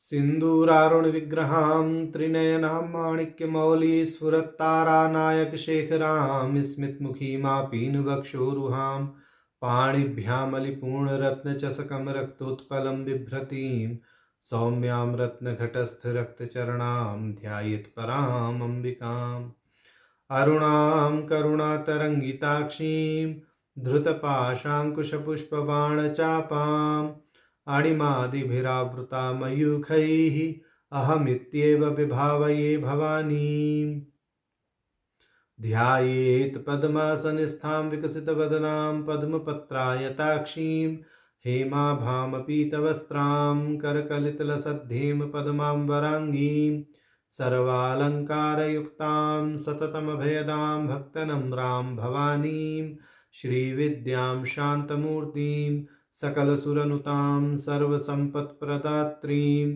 सिन्दूरारुणविग्रहां त्रिनयनां माणिक्यमौलिस्फुरत्तारानायकशेखरां स्मितमुखीमापीनवक्षोरुहां पाणिभ्यामलिपूर्णरत्नचषकं रक्तोत्पलं बिभ्रतीं सौम्यां रत्नघटस्थरक्तचरणां ध्यायेत्पराम् अम्बिकाम् अरुणां करुणातरङ्गिताक्षीं धृतपाशाङ्कुशपुष्पबाणचापाम् अणिमादिभिरावृता मयूखैः अहमित्येव विभावये भवानीम् ध्यायेत् पद्मासनस्थां विकसितवदनां पद्मपत्रायताक्षीं हेमाभामपीतवस्त्रां करकलितलसद्धेम पद्मां वराङ्गीं सर्वालङ्कारयुक्तां सततमभयदां भक्तनम्रां भवानीं श्रीविद्यां शान्तमूर्तिं सकलसुरनुतां सर्वसंपत्प्रदात्रीं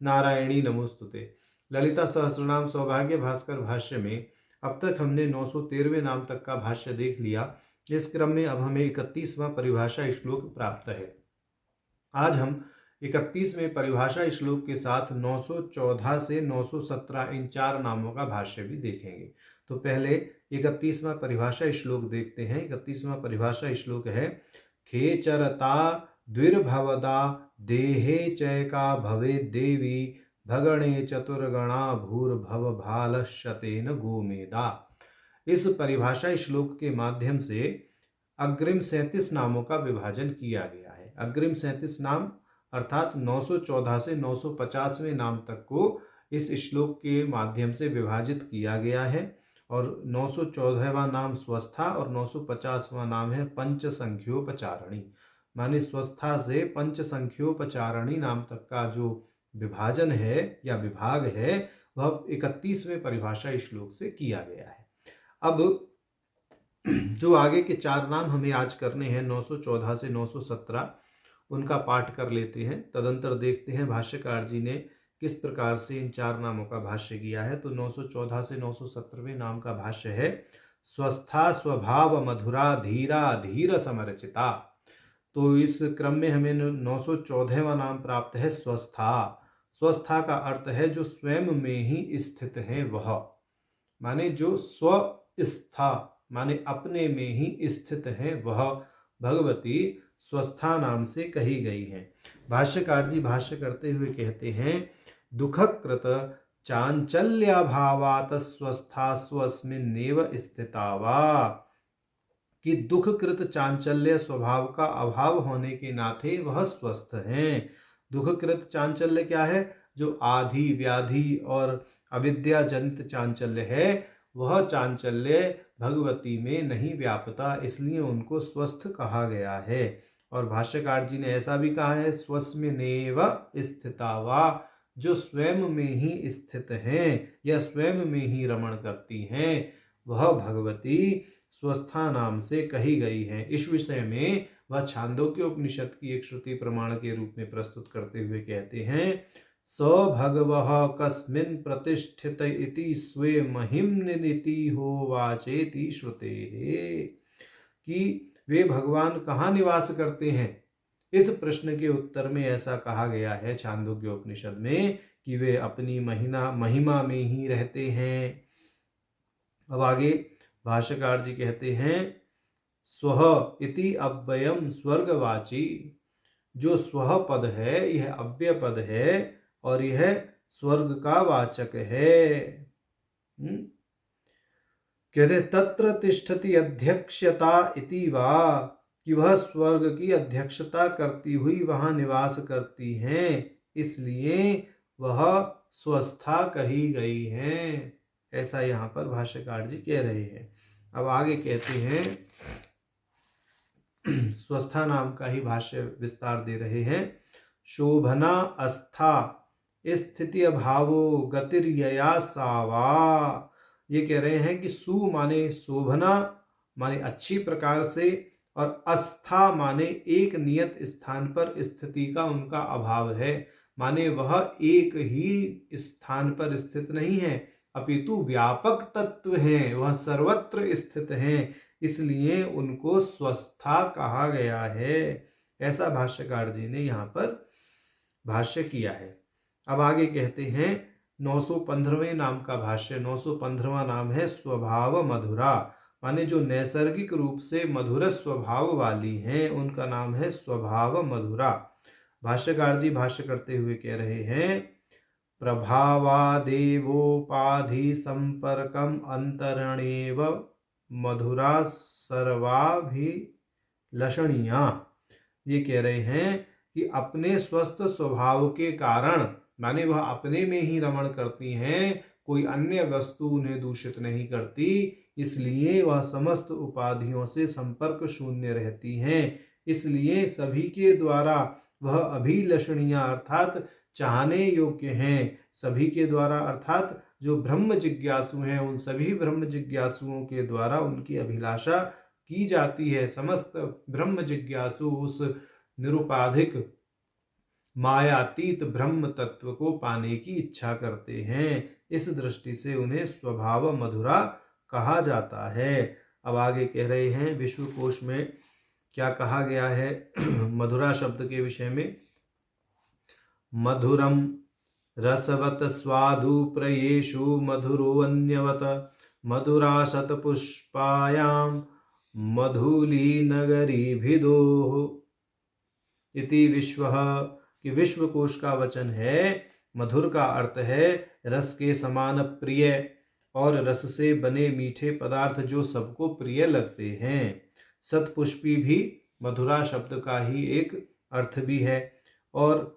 नारायणी नमोस्तुते। ललिता सहस्रनाम सौभाग्य भास्कर भाष्य में अब तक हमने 913वें नाम तक का भाष्य देख लिया। इस क्रम में अब हमें 31वां परिभाषा श्लोक प्राप्त है। आज हम 31वें परिभाषा श्लोक के साथ 914 से 917 इन चार नामों का भाष्य भी देखेंगे। तो पहले 31वां परिभाषा श्लोक देखते हैं। 31वां परिभाषा श्लोक है खेचरता द्विर्भवदा देहे चैका भवे देवी भगणे चतुर्गणा भूर्भव भालशतेन गोमेदा। इस परिभाषा श्लोक के माध्यम से अग्रिम 37 नामों का विभाजन किया गया है। अग्रिम 37 नाम अर्थात 914 से 950वें नाम तक को इस श्लोक के माध्यम से विभाजित किया गया है। और 914वां नाम स्वस्था और 950वां नाम है पंचसंख्योपचारणी, माने स्वस्था से पंचसंख्योपचारणी नाम तक का जो विभाजन है या विभाग है वह 31वें परिभाषा श्लोक से किया गया है। अब जो आगे के चार नाम हमें आज करने हैं 914 से 917, उनका पाठ कर लेते हैं। तदंतर देखते हैं भाष्यकार जी ने किस प्रकार से इन चार नामों का भाष्य किया है। तो 914 से 917वें नाम का भाष्य है स्वस्था स्वभाव मधुरा धीरा धीर समरचिता। तो इस क्रम में हमें 914वां नाम प्राप्त है स्वस्था। स्वस्था का अर्थ है जो स्वयं में ही स्थित है वह, माने जो स्वस्था माने अपने में ही स्थित है वह भगवती स्वस्था नाम से कही गई है। भाष्यकार जी भाष्य करते हुए कहते हैं दुःखकृत चांचल्याभावात् स्वस्था स्वस्मिन्नेव स्थिता वा, कि दुःखकृत चांचल्य स्वभाव का अभाव होने के नाते वह स्वस्थ हैं। दुःखकृत चांचल्य क्या है? जो आधि व्याधि और अविद्या जनित चांचल्य है वह चांचल्य भगवती में नहीं व्यापता, इसलिए उनको स्वस्थ कहा गया है। और भाष्यकार जी ने ऐसा भी कहा है स्वस्मिनेव स्थिता वा, जो स्वयं में ही स्थित हैं या स्वयं में ही रमण करती हैं वह भगवती स्वस्था नाम से कही गई है। इस विषय में वह छांदोग्य उपनिषद की एक श्रुति प्रमाण के रूप में प्रस्तुत करते हुए कहते हैं स भगवः कस्मिन् प्रतिष्ठित इति स्वे महिम्निति हो वाचेति श्रुतेः, कि वे भगवान कहाँ निवास करते हैं। इस प्रश्न के उत्तर में ऐसा कहा गया है छांदोग्य उपनिषद में कि वे अपनी महिमा में ही रहते हैं। अब आगे भाष्यकार जी कहते हैं स्वह इति अव्ययम स्वर्गवाची, जो स्वह पद है यह अव्यय पद है और यह स्वर्ग का वाचक है। कहते तत्र तिष्ठति अध्यक्षता इति वा, कि वह स्वर्ग की अध्यक्षता करती हुई वहां निवास करती हैं, इसलिए वह स्वस्था कही गई हैं। ऐसा यहाँ पर भाष्यकार जी कह रहे हैं। अब आगे कहते हैं स्वस्था नाम का ही भाष्य विस्तार दे रहे हैं। शोभना अस्था स्थिति अभावो गतिर्यया सावा। ये कह रहे हैं कि सु माने शोभना माने अच्छी प्रकार से, और अस्था माने एक नियत स्थान पर स्थिति का उनका अभाव है, माने वह एक ही स्थान पर स्थित नहीं है अपितु व्यापक तत्व हैं, वह सर्वत्र स्थित हैं, इसलिए उनको स्वस्था कहा गया है। ऐसा भाष्यकार जी ने यहाँ पर भाष्य किया है। अब आगे कहते हैं 915वें नाम का भाष्य। 915वां नाम है स्वभाव मधुरा, माने जो नैसर्गिक रूप से मधुर स्वभाव वाली हैं उनका नाम है स्वभाव मधुरा। भाष्यकार जी भाष्य करते हुए कह रहे हैं, प्रभावादेवोपाधि संपर्कम अंतरणेव मधुरा सर्वाभिलषणीया। ये कह रहे हैं कि अपने स्वस्थ स्वभाव के कारण, माने वह अपने में ही रमण करती हैं, कोई अन्य वस्तु उन्हें दूषित नहीं करती, इसलिए वह समस्त उपाधियों से संपर्क शून्य रहती हैं। इसलिए सभी के द्वारा वह अभिलषणीय अर्थात चाहने योग्य हैं। सभी के द्वारा अर्थात जो ब्रह्म जिज्ञासु हैं उन सभी ब्रह्म जिज्ञासुओं के द्वारा उनकी अभिलाषा की जाती है। समस्त ब्रह्म जिज्ञासु उस निरुपाधिक मायातीत ब्रह्म तत्व को पाने की इच्छा करते हैं। इस दृष्टि से उन्हें स्वभाव मधुरा कहा जाता है। अब आगे कह रहे हैं विश्वकोश में क्या कहा गया है मधुरा शब्द के विषय में। मधुरम रसवत स्वादु प्रयेषु मधुरो अन्यवत मधुरा शतपुष्पायाम मधुली नगरी भिदोः इति विश्व, कि विश्वकोश का वचन है। मधुर का अर्थ है रस के समान प्रिय और रस से बने मीठे पदार्थ जो सबको प्रिय लगते हैं। शतपुष्पी भी मधुरा शब्द का ही एक अर्थ भी है और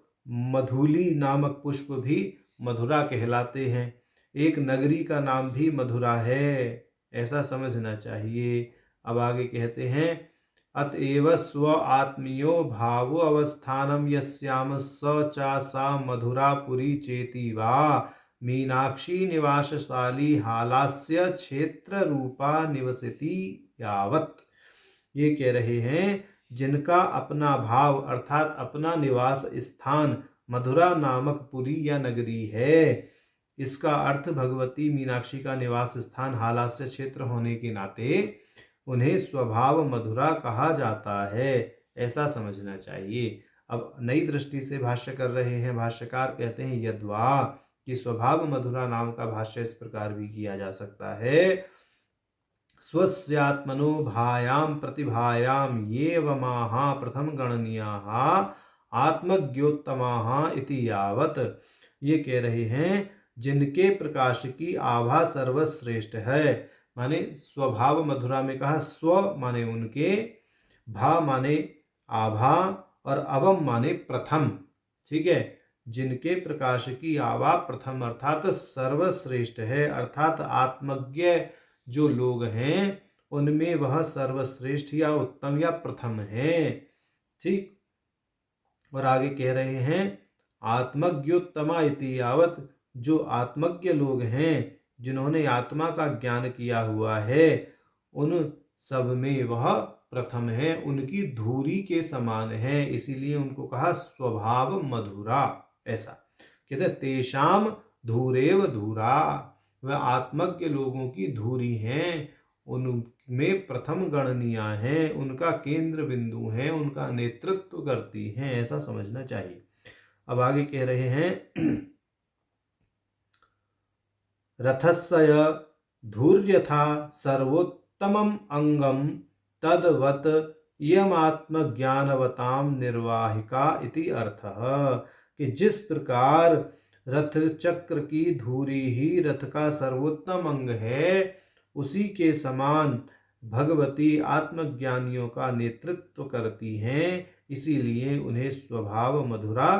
मधुली नामक पुष्प भी मधुरा कहलाते हैं। एक नगरी का नाम भी मधुरा है, ऐसा समझना चाहिए। अब आगे कहते हैं अतएव स्व आत्मीयो भावो अवस्थानम यस्याम स चा सा मधुरा पुरी चेति वा मीनाक्षी निवासशाली हालास्य क्षेत्र रूपा निवसति यावत। ये कह रहे हैं जिनका अपना भाव अर्थात अपना निवास स्थान मधुरा नामक पुरी या नगरी है। इसका अर्थ भगवती मीनाक्षी का निवास स्थान हालास्य क्षेत्र होने के नाते उन्हें स्वभाव मधुरा कहा जाता है, ऐसा समझना चाहिए। अब नई दृष्टि से भाष्य कर रहे हैं भाष्यकार, कहते हैं यद्वा, कि स्वभाव मधुरा नाम का भाष्य इस प्रकार भी किया जा सकता है। स्वस्यात्मनो भायाम प्रतिभायाम ये वमाहा प्रथम गणनीयाः आत्मज्ञोत्तमाः इति यावत। ये कह रहे हैं जिनके प्रकाश की आभा सर्वश्रेष्ठ है, माने स्वभाव मधुरा में कहा स्व माने उनके, भा माने आभा और अवम माने प्रथम। ठीक है, जिनके प्रकाश की आभा प्रथम अर्थात सर्वश्रेष्ठ है, अर्थात आत्मज्ञ जो लोग हैं उनमें वह सर्वश्रेष्ठ या उत्तम या प्रथम है। ठीक, और आगे कह रहे हैं आत्मज्ञोत्तमा इति यावत, जो आत्मज्ञ लोग हैं जिन्होंने आत्मा का ज्ञान किया हुआ है उन सब में वह प्रथम है, उनकी धूरी के समान है, इसीलिए उनको कहा स्वभाव मधुरा। ऐसा कहते तेषाम धूरेव धूरा, वह आत्मज्ञ लोगों की धूरी हैं, उनमें प्रथम गणनीय हैं, उनका केंद्र बिंदु है, उनका नेतृत्व करती हैं, ऐसा समझना चाहिए। अब आगे कह रहे हैं रथस्य धूर्यथा सर्वोत्तमम अंगम तद्वत इयमात्मज्ञानवताम निर्वाहिका इति अर्थः, कि जिस प्रकार रथ चक्र की धुरी ही रथ का सर्वोत्तम अंग है, उसी के समान भगवती आत्मज्ञानियों का नेतृत्व करती हैं, इसीलिए उन्हें स्वभाव मधुरा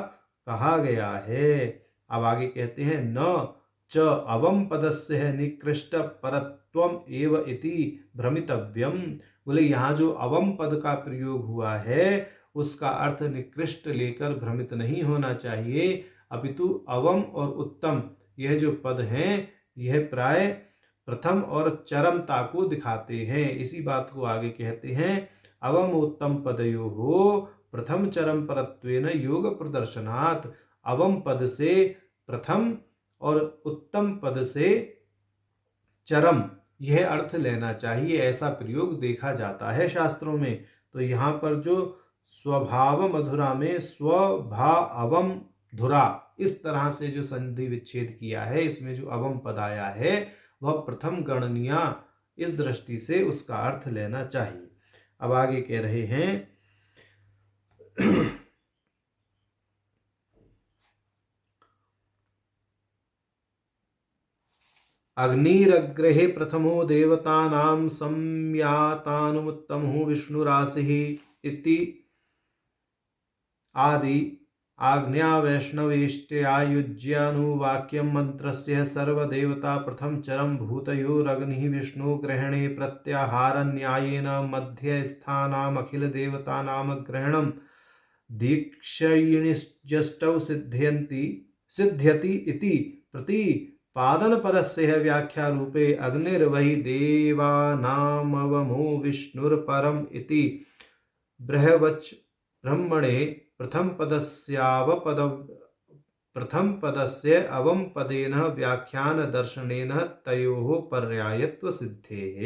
कहा गया है। अब आगे कहते हैं न च अवम पदस्य निकृष्ट परत्वम एव इति भ्रमितव्यम। बोले यहाँ जो अवम पद का प्रयोग हुआ है उसका अर्थ निकृष्ट लेकर भ्रमित नहीं होना चाहिए, अपितु अवम और उत्तम यह जो पद हैं यह प्राय प्रथम और चरमता को दिखाते हैं। इसी बात को आगे कहते हैं अवम उत्तम पदयोः प्रथम चरम परत्वेन योग प्रदर्शनात्। अवम पद से प्रथम और उत्तम पद से चरम यह अर्थ लेना चाहिए, ऐसा प्रयोग देखा जाता है शास्त्रों में। तो यहाँ पर जो स्वभाव मधुरा में स्व भा अवम धुरा इस तरह से जो संधि विच्छेद किया है, इसमें जो अवम पद आया है वह प्रथम गणनीय, इस दृष्टि से उसका अर्थ लेना चाहिए। अब आगे कह रहे हैं अग्निरग्रहे प्रथमो देवतानां संयातानुत्तमो विष्णुराशिः इति आदि आज्ञा वैष्णवेष्ट्यायुज्यानुवाक्यं मन्त्रस्य सर्वदेवता प्रथम चरम भूतयोरग्निः विष्णुग्रहणे प्रत्याहारन्यायेन मध्यस्थानामखिलदेवतानां ग्रहणं दीक्षयिणिजष्टौ सिद्ध्यति इति प्रतिपादनपरस्य व्याख्यारूपे अग्निर्वै देवानामवमो विष्णुर्परम् इति बृहवच् ब्रह्मणे प्रथम पदस्य अवम पदेन व्याख्यान दर्शनेन तयोः पर्यायत्व सिद्धेः।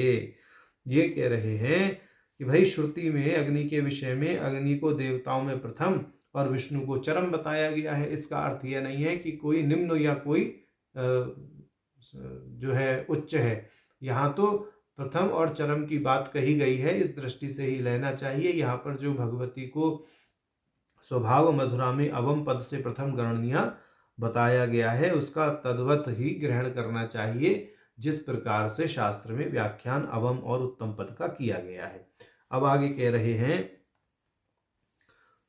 ये कह रहे हैं कि भाई श्रुति में अग्नि के विषय में अग्नि को देवताओं में प्रथम और विष्णु को चरम बताया गया है। इसका अर्थ यह नहीं है कि कोई निम्न या कोई जो है उच्च है। यहाँ तो प्रथम और चरम की बात कही गई है, इस दृष्टि से ही लेना चाहिए। यहाँ पर जो भगवती को स्वभाव मधुरा में अवम पद से प्रथम गणनीय बताया गया है, उसका तद्वत ही ग्रहण करना चाहिए जिस प्रकार से शास्त्र में व्याख्यान अवम और उत्तम पद का किया गया है। अब आगे कह रहे हैं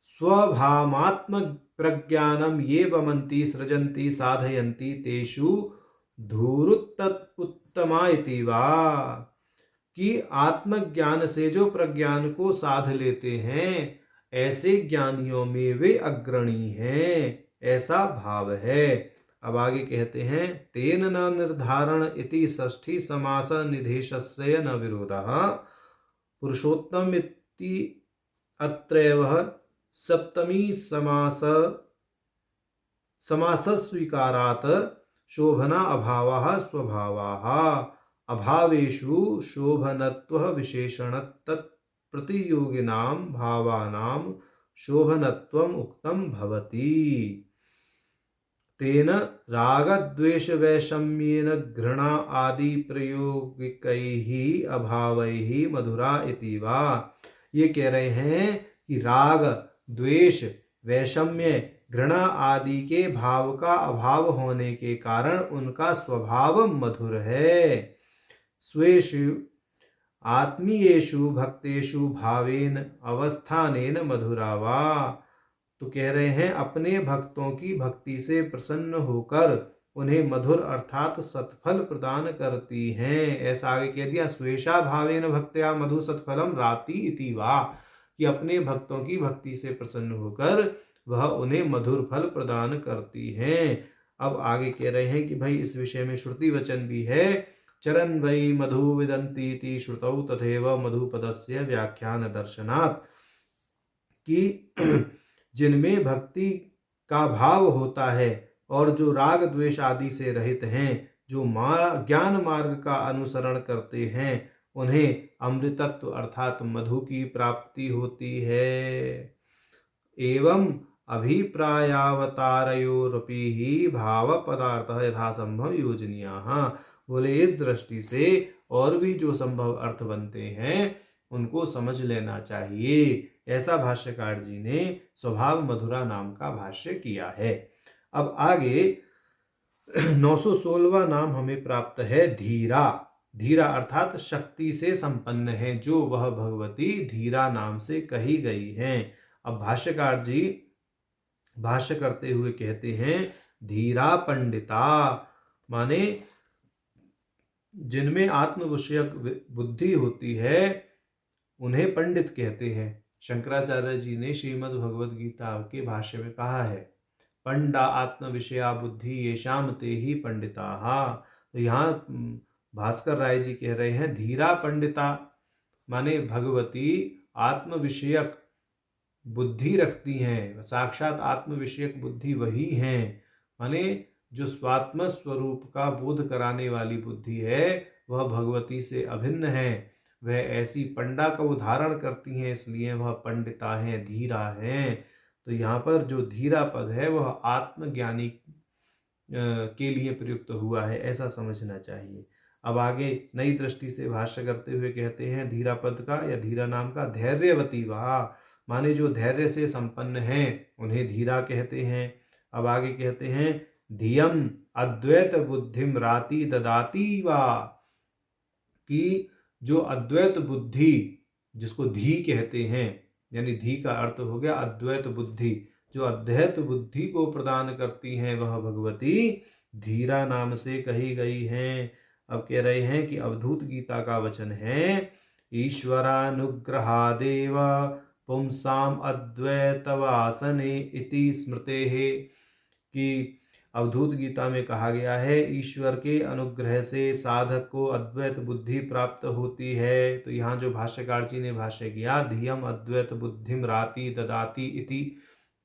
स्वभावात्म प्रज्ञानम ये वमंती सृजंती साधयंती तेषु धूरुत्तमा इति वा, कि आत्मज्ञान से जो प्रज्ञान को साध लेते हैं ऐसे ज्ञानियों में वे अग्रणी हैं, ऐसा भाव है। अब आगे कहते हैं तेन न निर्धारण इति षष्ठी समास निधेशस्य न विरोधः पुरुषोत्तम इति अत्रैव सप्तमी समास स्वीकारात् शोभना अभावः स्वभावः अभावेषु शोभनत्व विशेषणत्व प्रतियोगिनां भावानां शोभनत्वम् उक्तं भवति। तेन रागद्वेष वैषम्येन घृणा आदि प्रयोगिकैः अभावैः मधुरा इति वा। ये कह रहे हैं कि राग द्वेष वैषम्य घृणा आदि के भाव का अभाव होने के कारण उनका स्वभाव मधुर है। स्वेषु आत्मीयेषु भक्तेषु भावेन अवस्थानेन मधुरा वा। तो कह रहे हैं अपने भक्तों की भक्ति से प्रसन्न होकर उन्हें मधुर अर्थात सत्फल प्रदान करती हैं। ऐसा आगे कह दिया स्वेषा भावेन भक्त्या मधु सत्फलम राति इति वा, कि अपने भक्तों की भक्ति से प्रसन्न होकर वह उन्हें मधुर फल प्रदान करती हैं। अब आगे कह रहे हैं कि भाई इस विषय में श्रुति वचन भी है। चरन वै मधु विदन्तीति श्रुतौ तथैव मधुपदस्य व्याख्यान दर्शनात्, कि जिनमें भक्ति का भाव होता है और जो राग द्वेष आदि से रहित हैं, जो ज्ञान मार्ग का अनुसरण करते हैं, उन्हें अमृतत्व अर्थात मधु की प्राप्ति होती है। एवं अभिप्रायावतारयोरपि ही भाव पदार्थ यथासंभव योजनीयाः। बोले इस दृष्टि से और भी जो संभव अर्थ बनते हैं उनको समझ लेना चाहिए। ऐसा भाष्यकार जी ने स्वभाव मधुरा नाम का भाष्य किया है। अब आगे 916वां नाम हमें प्राप्त है धीरा। धीरा अर्थात शक्ति से संपन्न है, जो वह भगवती धीरा नाम से कही गई हैं। अब भाष्यकार जी भाष्य करते हुए कहते हैं धीरा पंडिता, माने जिनमें आत्म विषयक बुद्धि होती है उन्हें पंडित कहते हैं। शंकराचार्य जी ने श्रीमद् भगवद गीता के भाष्य में कहा है पंडा आत्म विषया बुद्धि येषाम ते ही पंडिताः। तो यहाँ भास्कर राय जी कह रहे हैं धीरा पंडिता, माने भगवती आत्म विषयक बुद्धि रखती हैं, साक्षात आत्म विषयक बुद्धि वही हैं, माने जो स्वात्म स्वरूप का बोध कराने वाली बुद्धि है वह भगवती से अभिन्न है। वह ऐसी पंडा का उदाहरण करती हैं, इसलिए वह पंडिता हैं, धीरा हैं। तो यहाँ पर जो धीरा पद है वह आत्मज्ञानी के लिए प्रयुक्त हुआ है, ऐसा समझना चाहिए। अब आगे नई दृष्टि से भाष्य करते हुए कहते हैं धीरा पद का या धीरा नाम का धैर्यवती वाह, माने जो धैर्य से संपन्न हैं उन्हें धीरा कहते हैं। अब आगे कहते हैं धियम अद्वैत बुद्धिम राति ददाती वाह, कि जो अद्वैत बुद्धि जिसको धी कहते हैं, यानी धी का अर्थ हो गया अद्वैत बुद्धि, जो अद्वैत बुद्धि को प्रदान करती हैं वह भगवती धीरा नाम से कही गई हैं। अब कह रहे हैं कि अवधूत गीता का वचन है ईश्वरानुग्रहादेव पुंसाम अद्वैतवासने इति स्मृते है, कि अवधूत गीता में कहा गया है ईश्वर के अनुग्रह से साधक को अद्वैत बुद्धि प्राप्त होती है। तो यहाँ जो भाष्यकार जी ने भाष्य किया धियम अद्वैत बुद्धिम राति ददाती इति,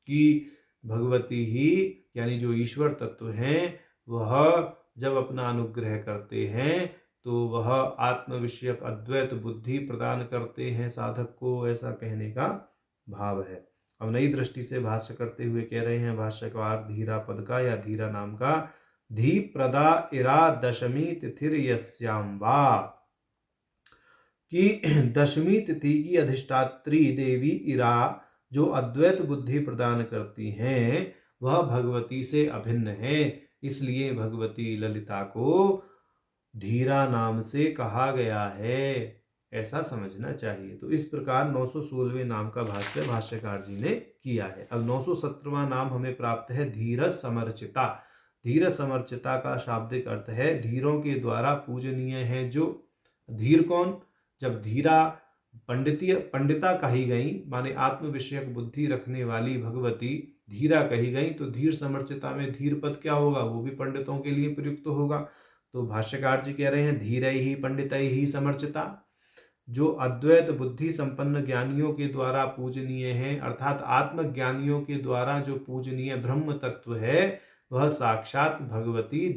कि भगवती ही यानी जो ईश्वर तत्व हैं वह जब अपना अनुग्रह करते हैं तो वह आत्म विषयक अद्वैत बुद्धि प्रदान करते हैं साधक को, ऐसा कहने का भाव है। अब नई दृष्टि से भाष्य करते हुए कह रहे हैं भाष्यकार धीरा पद का या धीरा नाम का धी प्रदा इरा दशमी तिथिर यस्याम वा, कि दशमी तिथि की अधिष्ठात्री देवी इरा जो अद्वैत बुद्धि प्रदान करती हैं वह भगवती से अभिन्न है, इसलिए भगवती ललिता को धीरा नाम से कहा गया है, ऐसा समझना चाहिए। तो इस प्रकार 916वें नाम का भाष्य भाष्यकार जी ने किया है। अब 917वां नाम हमें प्राप्त है धीरज समर्चिता। धीरज समर्चिता का शाब्दिक अर्थ है धीरों के द्वारा पूजनीय है जो। धीर कौन? जब धीरा पंडिता कही गई माने आत्म विषयक बुद्धि रखने वाली भगवती धीरा कही गई, तो धीर समर्चिता में धीर पद क्या होगा? वो भी पंडितों के लिए प्रयुक्त होगा। तो भाष्यकार जी कह रहे हैं धीरै ही पंडितै ही समर्चिता, जो अद्वैत बुद्धि संपन्न ज्ञानियों के द्वारा पूजनीय है, अर्थात आत्मज्ञानियों के द्वारा जो पूजनीय ब्रह्म तत्व है वह साक्षात भगवती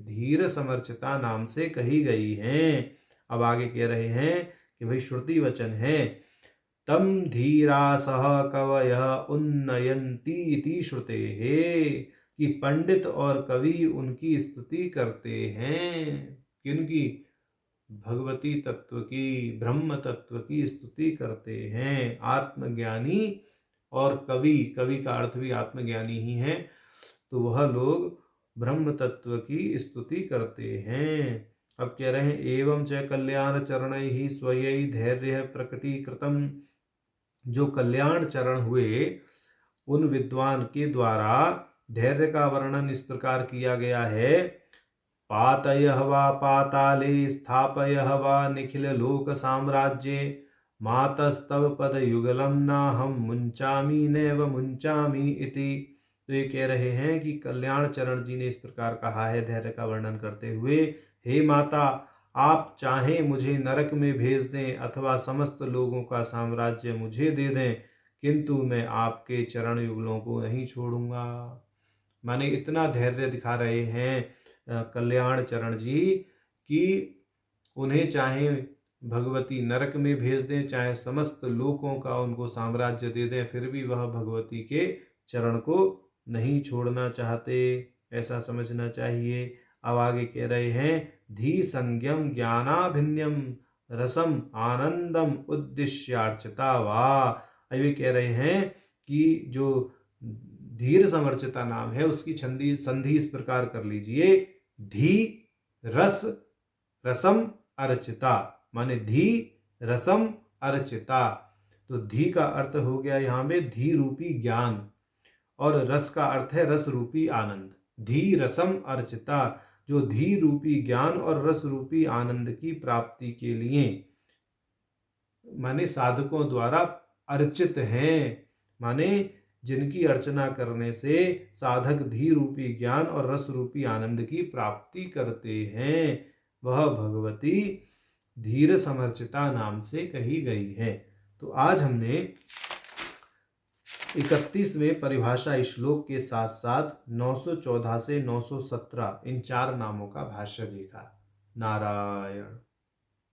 धीर समर्चिता नाम से कही गई हैं। अब आगे कह रहे हैं कि भाई श्रुति वचन है तम धीरा सह कवयः उन्नयन्ति इति श्रुते है, कि पंडित और कवि उनकी स्तुति करते हैं। किनकी? भगवती तत्व की, ब्रह्म तत्व की स्तुति करते हैं। आत्मज्ञानी और कवि, कवि का अर्थ भी आत्मज्ञानी ही है, तो वह लोग ब्रह्म तत्व की स्तुति करते हैं। अब कह रहे हैं एवं च कल्याण चरणैहि स्वयै धैर्य प्रकटीकृतम, जो कल्याण चरण हुए उन विद्वान के द्वारा धैर्य का वर्णन इस प्रकार किया गया है पातयः वा पाताले स्थापयः वा निखिल लोक साम्राज्ये मातस्तव पद युगलम नाहम मुंचामी नैव मुंचामी इति। तो ये कह रहे हैं कि कल्याण चरण जी ने इस प्रकार कहा है धैर्य का वर्णन करते हुए, हे माता आप चाहें मुझे नरक में भेज दें अथवा समस्त लोगों का साम्राज्य मुझे दे दें, किंतु मैं आपके चरण युगलों को नहीं छोड़ूंगा। माने इतना धैर्य दिखा रहे हैं कल्याण चरण जी कि उन्हें चाहे भगवती नरक में भेज दें, चाहे समस्त लोकों का उनको साम्राज्य दे दें, फिर भी वह भगवती के चरण को नहीं छोड़ना चाहते, ऐसा समझना चाहिए। अब आगे कह रहे हैं धी संज्ञम ज्ञानाभिन्यम रसम आनंदम उद्देश्यार्चिता वा। अब ये कह रहे हैं कि जो धीर समर्चिता नाम है उसकी संधि इस प्रकार कर लीजिए धी रस रसम अर्चिता, माने धी रसम अर्चिता। तो धी का अर्थ हो गया यहाँ में धी रूपी ज्ञान और रस का अर्थ है रस रूपी आनंद। धी रसम अर्चिता, जो धी रूपी ज्ञान और रस रूपी आनंद की प्राप्ति के लिए माने साधकों द्वारा अर्चित हैं, माने जिनकी अर्चना करने से साधक धी रूपी ज्ञान और रस रूपी आनंद की प्राप्ति करते हैं, वह भगवती धीर समर्चिता नाम से कही गई है। तो आज हमने 31वें परिभाषा श्लोक के साथ साथ 914 से 917 इन 4 नामों का भाष्य देखा। नारायण।